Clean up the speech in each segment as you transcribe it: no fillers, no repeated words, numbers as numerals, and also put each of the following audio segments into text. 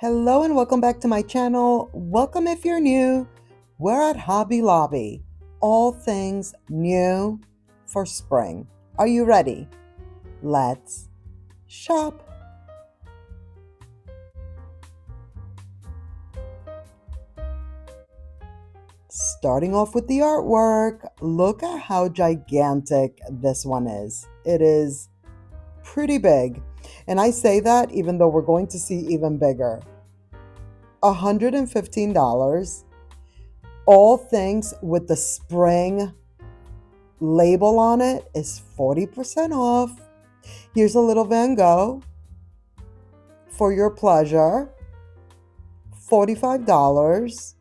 Hello and welcome back to my channel. Welcome if you're new. We're at Hobby Lobby. All things new for spring. Are you ready? Let's shop. Starting off with the artwork, look at how gigantic this one is. It is pretty big. And I say that even though we're going to see even bigger. $115. All things with the spring label on it is 40% off. Here's a little Van Gogh for your pleasure. $45.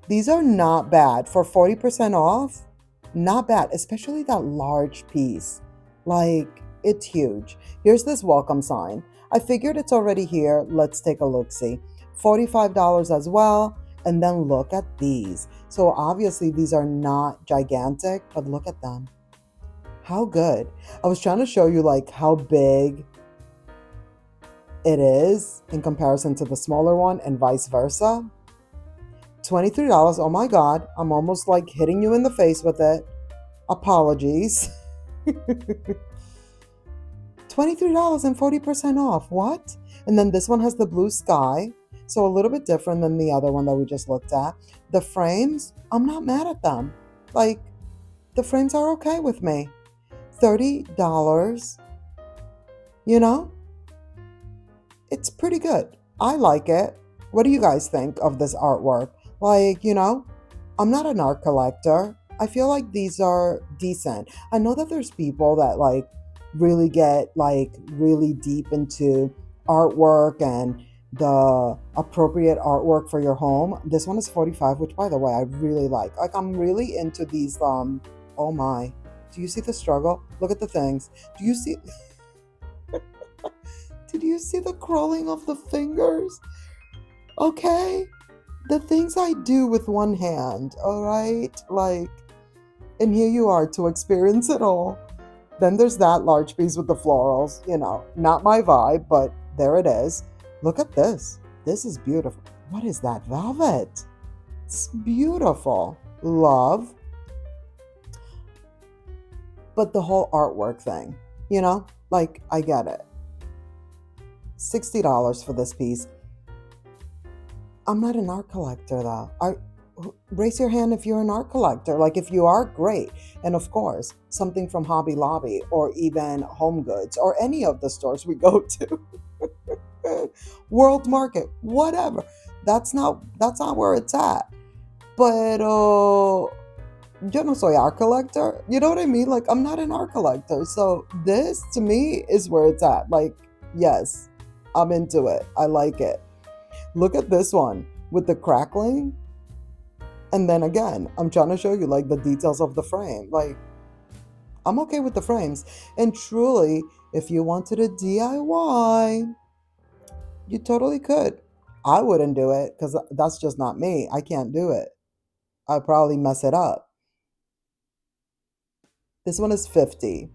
These are not bad for 40% off. Not bad, especially that large piece. Like, it's huge. Here's this welcome sign. I figured it's already here. Let's take a look-see. $45 as well. And then look at these. So obviously these are not gigantic, but look at them. How good. I was trying to show you like how big it is in comparison to the smaller one and vice versa. $23. Oh my God. I'm almost like hitting you in the face with it. Apologies. $23 and 40% off. What? And then this one has the blue sky. So a little bit different than the other one that we just looked at. The frames, I'm not mad at them. Like, the frames are okay with me. $30, you know? It's pretty good. I like it. What do you guys think of this artwork? Like, I'm not an art collector. I feel like these are decent. I know that there's people that like really get like really deep into artwork and the appropriate artwork for your home. This one is 45, which by the way, I really like. Like I'm really into these oh my. Do you see the struggle? Look at the things. Do you see Did you see the crawling of the fingers? Okay. The things I do with one hand, all right? Like, and here you are to experience it all. Then there's that large piece with the florals, not my vibe, but there it is. Look at this. This is beautiful. What is that velvet? It's beautiful. Love. But the whole artwork thing, like I get it. $60 for this piece. I'm not an art collector though. Raise your hand if you're an art collector. Like if you are, great. And of course, something from Hobby Lobby or even Home Goods or any of the stores we go to. World Market, whatever. That's not where it's at. But yo no soy art collector. You know what I mean? Like I'm not an art collector. So this to me is where it's at. Like, yes, I'm into it. I like it. Look at this one with the crackling. And then again, I'm trying to show you like the details of the frame. Like, I'm okay with the frames. And truly, if you wanted a DIY, you totally could. I wouldn't do it because that's just not me. I can't do it. I'd probably mess it up. This one is 50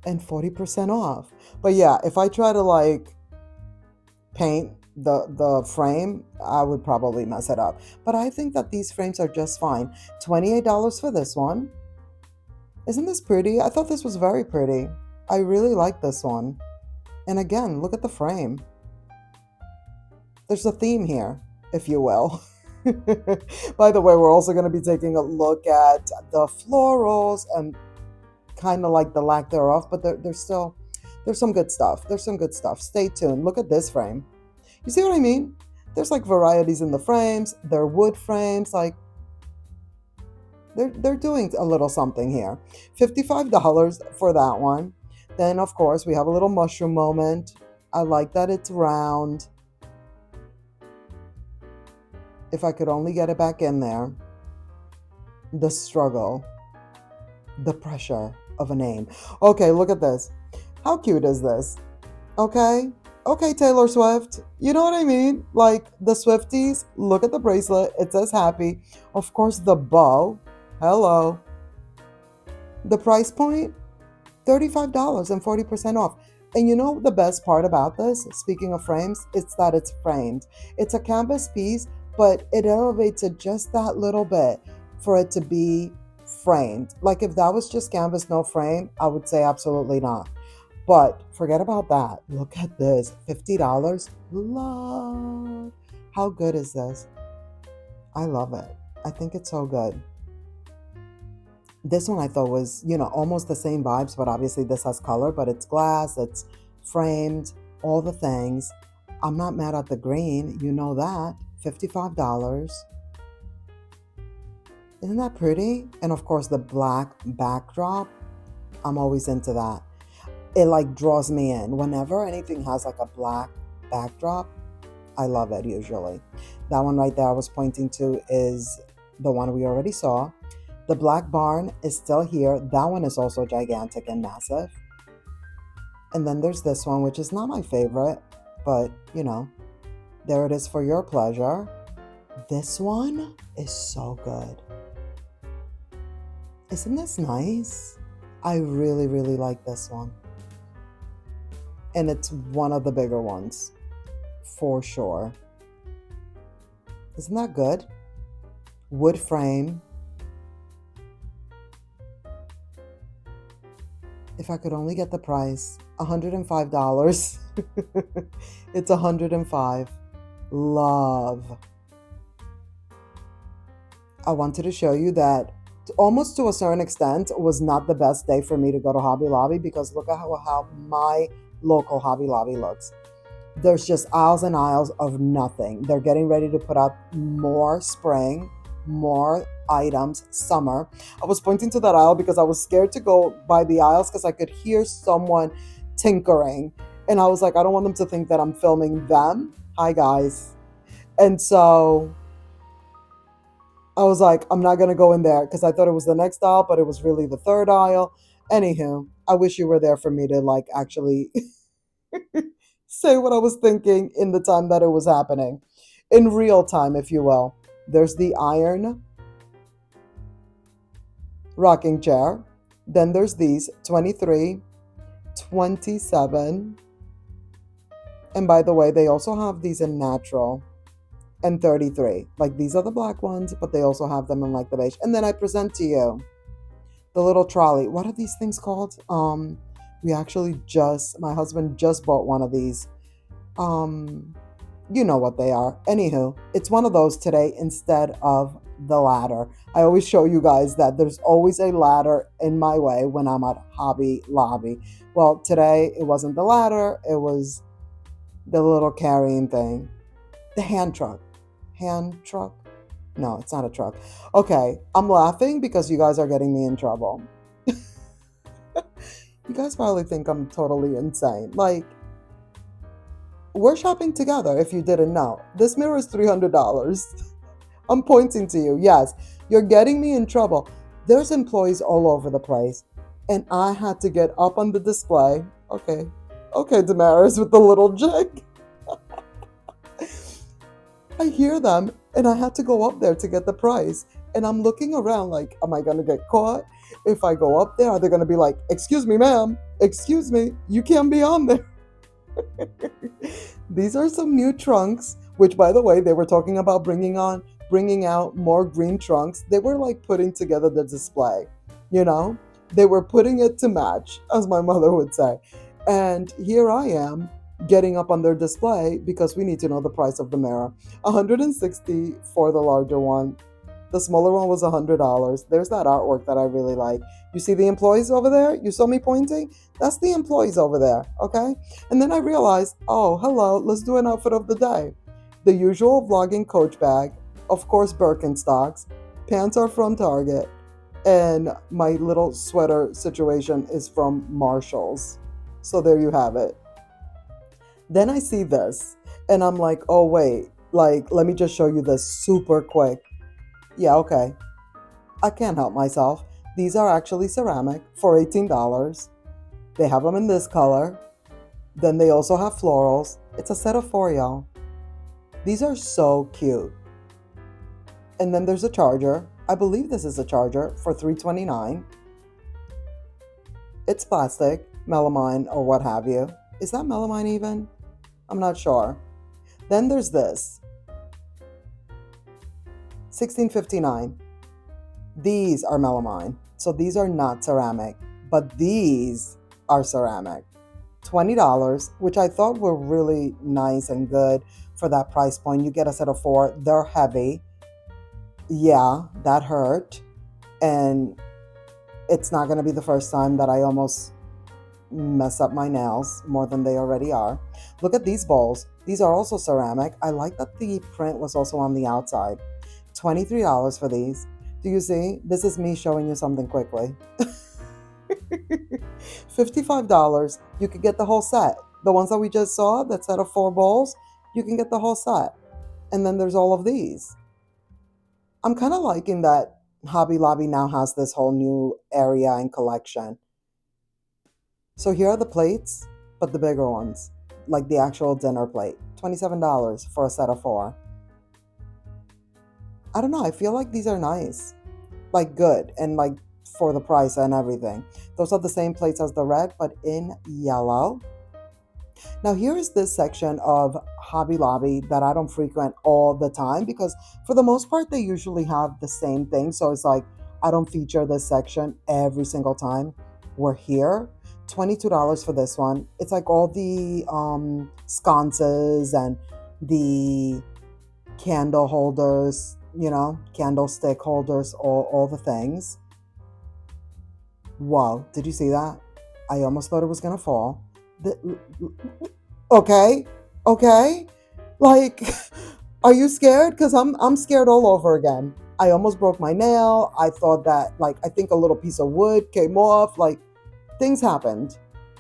and 40% off. But yeah, if I try to like paint the frame, I would probably mess it up. But I think that these frames are just fine. $28 for this one. Isn't this pretty? I thought this was very pretty. I really like this one. And again, look at the frame. There's a theme here, if you will. By the way, we're also going to be taking a look at the florals and kind of like the lack thereof, but there's some good stuff. There's some good stuff. Stay tuned. Look at this frame. You see what I mean? There's like varieties in the frames. They're wood frames. Like they're doing a little something here. $55 for that one. Then of course we have a little mushroom moment. I like that it's round. If I could only get it back in there. The struggle. The pressure of a name. Okay, look at this. How cute is this? Okay. Okay, Taylor Swift. You know what I mean? Like the Swifties, look at the bracelet. It says happy. Of course, the bow. Hello. The price point, $35 and 40% off. And you know the best part about this, speaking of frames, it's that it's framed. It's a canvas piece, but it elevates it just that little bit for it to be framed. Like if that was just canvas, no frame, I would say absolutely not. But forget about that. Look at this, $50. Love. How good is this? I love it. I think it's so good. This one I thought was, almost the same vibes, but obviously this has color, but it's glass, it's framed, all the things. I'm not mad at the green, you know that. $55. Isn't that pretty? And of course the black backdrop, I'm always into that. It like draws me in. Whenever anything has like a black backdrop, I love it usually. That one right there I was pointing to is the one we already saw. The black barn is still here. That one is also gigantic and massive. And then there's this one, which is not my favorite, but there it is for your pleasure. This one is so good. Isn't this nice? I really, really like this one. And it's one of the bigger ones, for sure. Isn't that good? Wood frame. If I could only get the price, $105. It's $105. Love. I wanted to show you that almost to a certain extent was not the best day for me to go to Hobby Lobby, because look at how my local Hobby Lobby looks. There's just aisles and aisles of nothing. They're getting ready to put out more spring, more items, summer. I was pointing to that aisle because I was scared to go by the aisles because I could hear someone tinkering. And I was like, I don't want them to think that I'm filming them. Hi, guys. And so I was like, I'm not going to go in there because I thought it was the next aisle, but it was really the third aisle. Anywho, I wish you were there for me to like actually say what I was thinking in the time that it was happening. In real time, if you will. There's the iron rocking chair. Then there's these 23, 27. And by the way, they also have these in natural and 33. Like these are the black ones, but they also have them in like the beige. And then I present to you the little trolley. What are these things called? We actually my husband just bought one of these. You know what they are. Anywho, it's one of those today instead of the ladder. I always show you guys that there's always a ladder in my way when I'm at Hobby Lobby. Well, today it wasn't the ladder, it was the little carrying thing. The hand truck. Hand truck? No, it's not a truck. Okay, I'm laughing because you guys are getting me in trouble. You guys probably think I'm totally insane. Like, we're shopping together if you didn't know. This mirror is $300. I'm pointing to you. Yes, you're getting me in trouble. There's employees all over the place. And I had to get up on the display. Okay, Damaris with the little jig. I hear them and I had to go up there to get the price. And I'm looking around like, am I going to get caught? If I go up there, are they going to be like, excuse me, ma'am, excuse me, you can't be on there. These are some new trunks, which by the way, they were talking about bringing out more green trunks. They were like putting together the display, they were putting it to match, as my mother would say. And here I am getting up on their display because we need to know the price of the mirror. $160 for the larger one. The smaller one was $100. There's that artwork that I really like. You see the employees over there? You saw me pointing? That's the employees over there, okay? And then I realized, oh, hello, let's do an outfit of the day. The usual vlogging coach bag, of course Birkenstocks, pants are from Target, and my little sweater situation is from Marshall's. So there you have it. Then I see this, and I'm like, oh wait, like, let me just show you this super quick. Yeah, okay. I can't help myself. These are actually ceramic for $18. They have them in this color. Then they also have florals. It's a set of 4, y'all. These are so cute. And then there's a charger. I believe this is a charger for $329. It's plastic, melamine, or what have you. Is that melamine even? I'm not sure. Then there's this, 1659. These are melamine. So these are not ceramic, but these are ceramic. $20, which I thought were really nice and good for that price point. You get a set of four. They're heavy. Yeah, that hurt. And it's not going to be the first time that I almost mess up my nails more than they already are. Look at these bowls. These are also ceramic. I like that the print was also on the outside. $23 for these. Do you see? This is me showing you something quickly. $55. You could get the whole set. The ones that we just saw, that set of four bowls, you can get the whole set. And then there's all of these. I'm kind of liking that Hobby Lobby now has this whole new area and collection. So here are the plates, but the bigger ones, like the actual dinner plate. $27 for a set of four. I don't know, I feel like these are nice. Like good and like for the price and everything. Those are the same plates as the red, but in yellow. Now here is this section of Hobby Lobby that I don't frequent all the time because for the most part they usually have the same thing. So it's like I don't feature this section every single time we're here. $22 for this one. It's like all the sconces and the candle holders, candlestick holders, all the things. Wow, did you see that? I almost thought it was gonna fall. Okay, okay. Like, are you scared? Because I'm scared all over again. I almost broke my nail. I thought that, like, I think a little piece of wood came off. Like, things happened.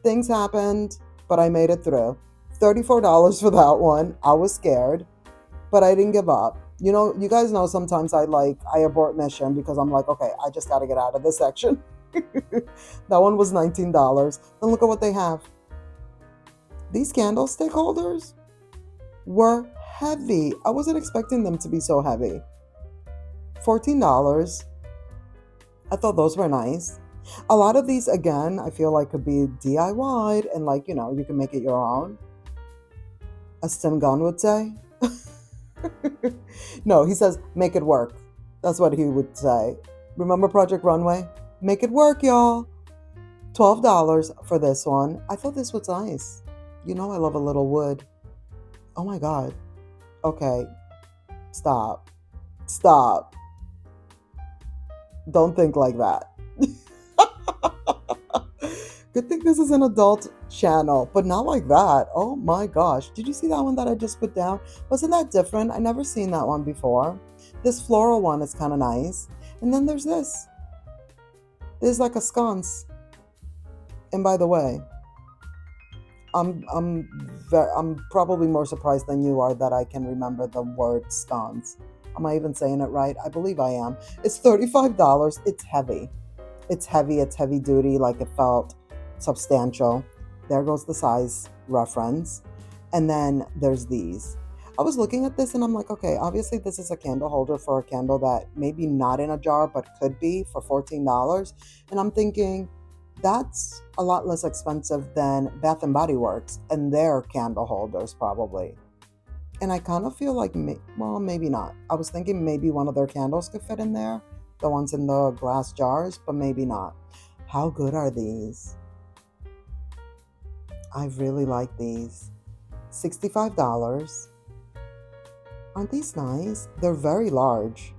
Things happened, but I made it through. $34 for that one. I was scared, but I didn't give up. You guys know sometimes I abort mission because I'm like, okay, I just got to get out of this section. That one was $19. And look at what they have. These candlestick holders were heavy. I wasn't expecting them to be so heavy. $14. I thought those were nice. A lot of these, again, I feel like could be DIY'd and you can make it your own. As Tim Gunn would say. No, he says, make it work. That's what he would say. Remember Project Runway? Make it work, y'all. $12 for this one. I thought this was nice. I love a little wood. Oh my God. Okay. Stop. Stop. Don't think like that. Good thing this is an adult channel, but not like that. Oh my gosh. Did you see that one that I just put down? Wasn't that different? I never seen that one before. This floral one is kind of nice. And then there's this. There's like a sconce. And by the way, I'm probably more surprised than you are that I can remember the word scones. Am I even saying it right? I believe I am. It's $35. It's heavy. It's heavy. It's heavy duty. Like it felt substantial. There goes the size reference. And then there's these. I was looking at this and I'm like, okay, obviously this is a candle holder for a candle that maybe not in a jar, but could be for $14. And I'm thinking, that's a lot less expensive than Bath and Body Works and their candle holders probably. And I kind of feel like, well, maybe not. I was thinking maybe one of their candles could fit in there, the ones in the glass jars, but maybe not. How good are these? I really like these. $65. Aren't these nice? They're very large.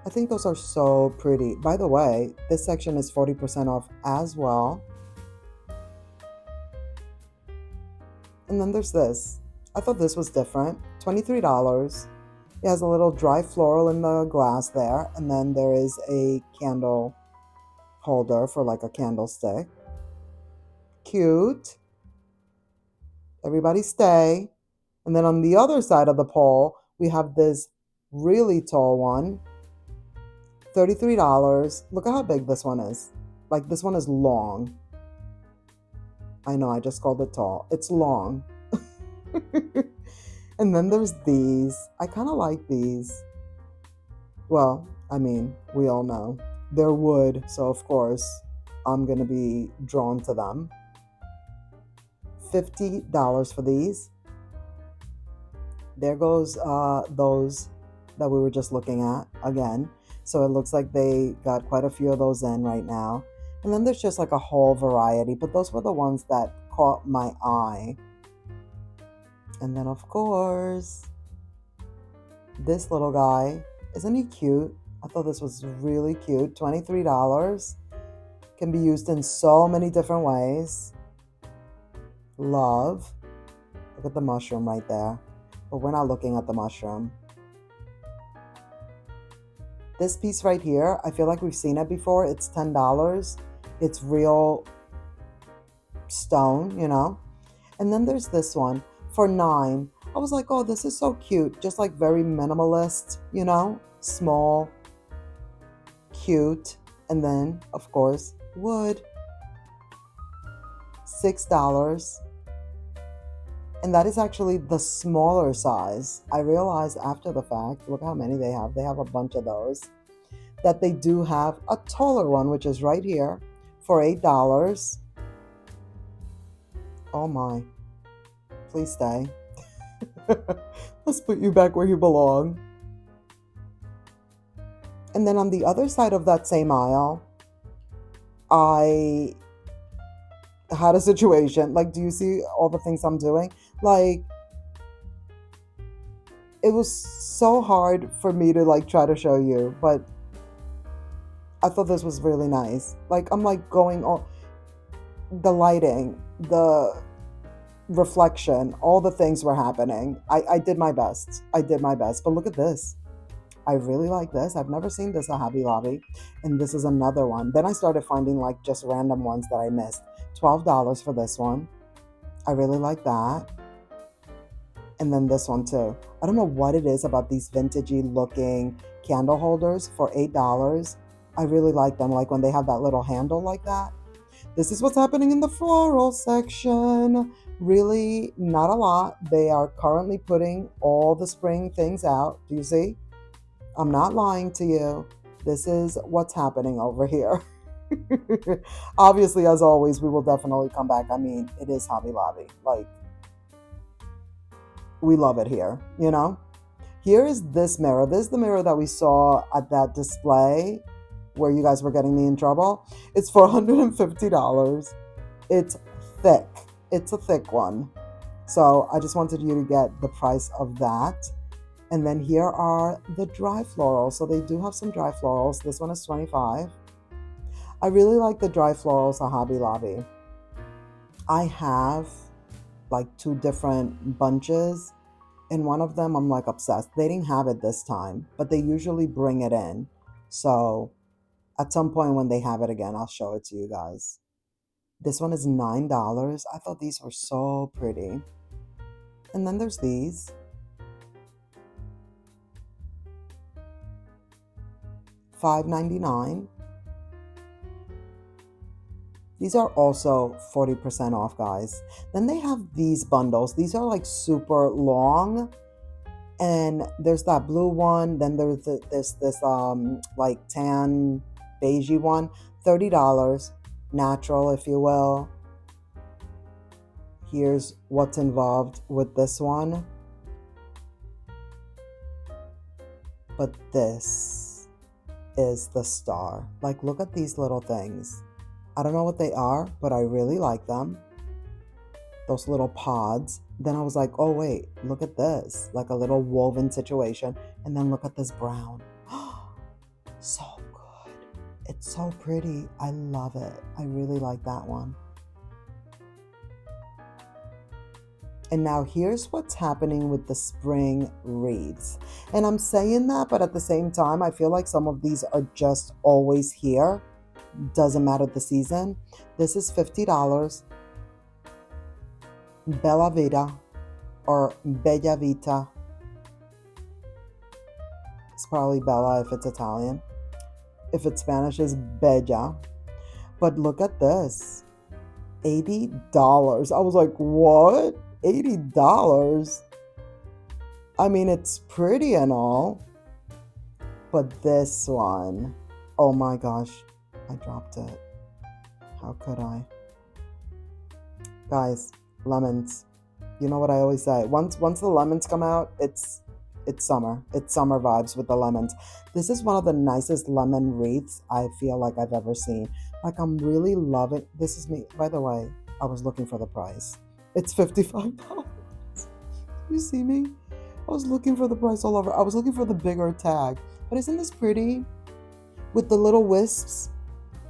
I think those are so pretty. By the way, this section is 40% off as well. And then there's this. I thought this was different. $23. It has a little dry floral in the glass there. And then there is a candle holder for like a candlestick. Cute. Everybody stay. And then on the other side of the pole, we have this really tall one. $33. Look at how big this one is. Like this one is long. I know, I just called it tall. It's long. And then there's these. I kind of like these. Well, I mean, we all know. They're wood, so of course, I'm going to be drawn to them. $50 for these. There goes those that we were just looking at again. So it looks like they got quite a few of those in right now. And then there's just like a whole variety, but those were the ones that caught my eye. And then of course, this little guy, isn't he cute? I thought this was really cute. $23. Can be used in so many different ways. Love. Look at the mushroom right there. But we're not looking at the mushroom. This piece right here, I feel like we've seen it before. It's $10. It's real stone, you know. And then there's this one for $9. I was like, oh, this is so cute. Just like very minimalist, you know, small, cute. And then, of course, wood. $6. And that is actually the smaller size. I realized after the fact, look how many they have. They have a bunch of those. That they do have a taller one, which is right here for $8. Oh my. Please stay. Let's put you back where you belong. And then on the other side of that same aisle, I had a situation. Like, do you see all the things I'm doing? Like, it was so hard for me to like try to show you, but I thought this was really nice. Like, I'm like going on the lighting, the reflection, all the things were happening. I did my best. I did my best. But look at this. I really like this. I've never seen this at Hobby Lobby. And this is another one. Then I started finding like just random ones that I missed. $12 for this one. I really like that. And then this one too. I don't know what it is about these vintagey looking candle holders for $8. I really like them. Like when they have that little handle like that. This is what's happening in the floral section. Really not a lot. They are currently putting all the spring things out. Do you see? I'm not lying to you. This is what's happening over here. Obviously, as always, we will definitely come back. I mean, it is Hobby Lobby. Like, we love it here, you know? Here is this mirror. This is the mirror that we saw at that display where you guys were getting me in trouble. It's for $150. It's thick. It's a thick one. So I just wanted you to get the price of that. And then here are the dry florals. So they do have some dry florals. This one is $25. I really like the dry florals at Hobby Lobby. I have like 2 different bunches. And one of them I'm like obsessed. They didn't have it this time, but they usually bring it in. So at some point when they have it again, I'll show it to you guys. This one is $9. I thought these were so pretty. And then there's these. $5.99. These are also 40% off, guys. Then they have these bundles. These are like super long. And there's that blue one. Then there's this like tan beigey one. $30. Natural, if you will. Here's what's involved with this one. But this is the star. Like, look at these little things. I don't know what they are, but I really like them. Those little pods. Then I was like, oh wait, look at this. Like a little woven situation. And then look at this brown. So good. It's so pretty. I love it. I really like that one. And now here's what's happening with the spring wreaths. And I'm saying that, but at the same time, I feel like some of these are just always here. Doesn't matter the season. This is $50. Bella Vita or Bella Vita. It's probably Bella if it's Italian. If it's Spanish, it's Bella. But look at this. $80. I was like, what? $80? I mean, it's pretty and all. But this one, oh my gosh. I dropped it. How could I? Guys, Lemons. You know what I always say. Once the lemons come out, it's summer. It's summer vibes with the lemons. This is one of the nicest lemon wreaths I feel like I've ever seen. Like I'm really loving this is me. By the way, I was looking for the price. It's $55. You see me? I was looking for the price all over. I was looking for the bigger tag. But isn't this pretty? With the little wisps?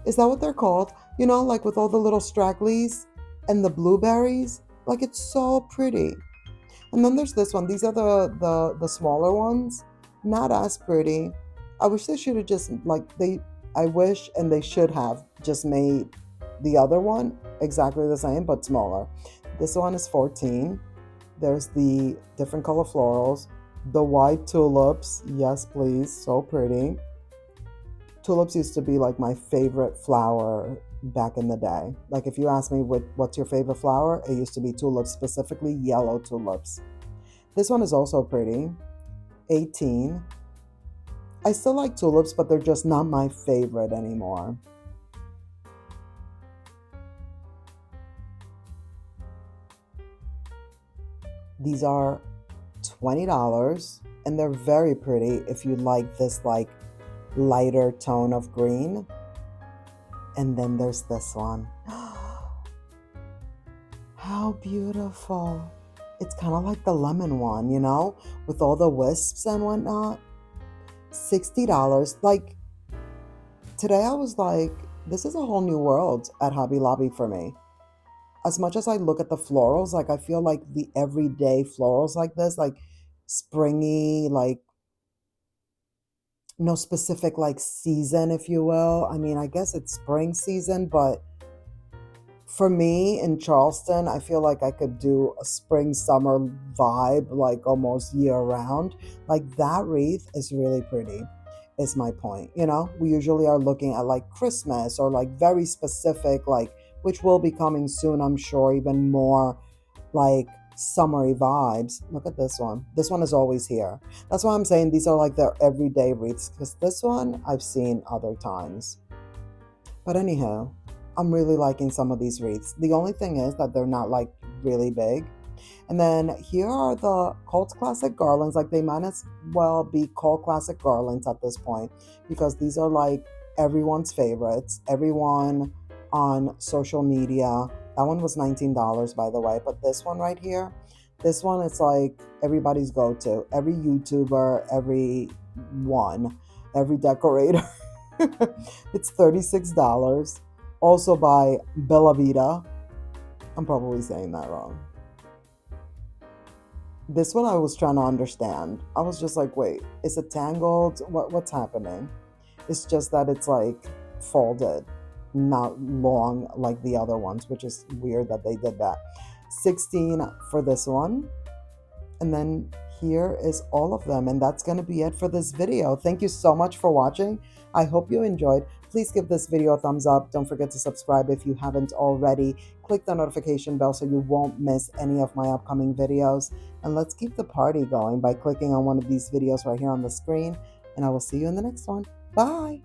Is that what they're called? You know, like with all the little stragglies and the blueberries? Like it's so pretty. And then there's this one. These are the smaller ones. Not as pretty. I wish they should have just I wish and they should have just made the other one exactly the same but smaller. This one is 14. There's the different color florals. The white tulips. Yes, please. So pretty. Tulips used to be like my favorite flower back in the day. Like if you ask me what's your favorite flower, it used to be tulips, specifically yellow tulips. This one is also pretty. 18. I still like tulips, but they're just not my favorite anymore. These are $20 and they're very pretty if you like this like lighter tone of green. And then there's this one. How beautiful. It's kind of like the lemon one, you know, with all the wisps and whatnot. $60. Like today I was like, this is a whole new world at Hobby Lobby for me. As much as I look at the florals, like I feel like the everyday florals like this, like springy, like no specific like season, if you will. I mean, I guess it's spring season, but for me in Charleston, I feel like I could do a spring summer vibe like almost year round. Like that wreath is really pretty, is my point. You know, we usually are looking at like Christmas or like very specific, like which will be coming soon, I'm sure, even more like summery vibes. Look at this one. This one is always here. That's why I'm saying these are like their everyday wreaths because this one I've seen other times. But anyhow, I'm really liking some of these wreaths. The only thing is that they're not like really big. And then here are the cult classic garlands. Like they might as well be cult classic garlands at this point because these are like everyone's favorites. Everyone on social media. That one was $19, by the way. But this one right here, this one is like everybody's go-to. Every YouTuber, every one, every decorator. It's $36. Also by Bella Vita. I'm probably saying that wrong. This one I was trying to understand. I was just like, wait, is it tangled? What's happening? It's just that it's like folded, not long like the other ones, which is weird that they did that. 16 for this one. And then here is all of them. And that's going to be it for this video. Thank you so much for watching. I hope you enjoyed. Please give this video a thumbs up. Don't forget to subscribe if you haven't already. Click the notification bell so you won't miss any of my upcoming videos. And let's keep the party going by clicking on one of these videos right here on the screen. And I will see you in the next one. Bye.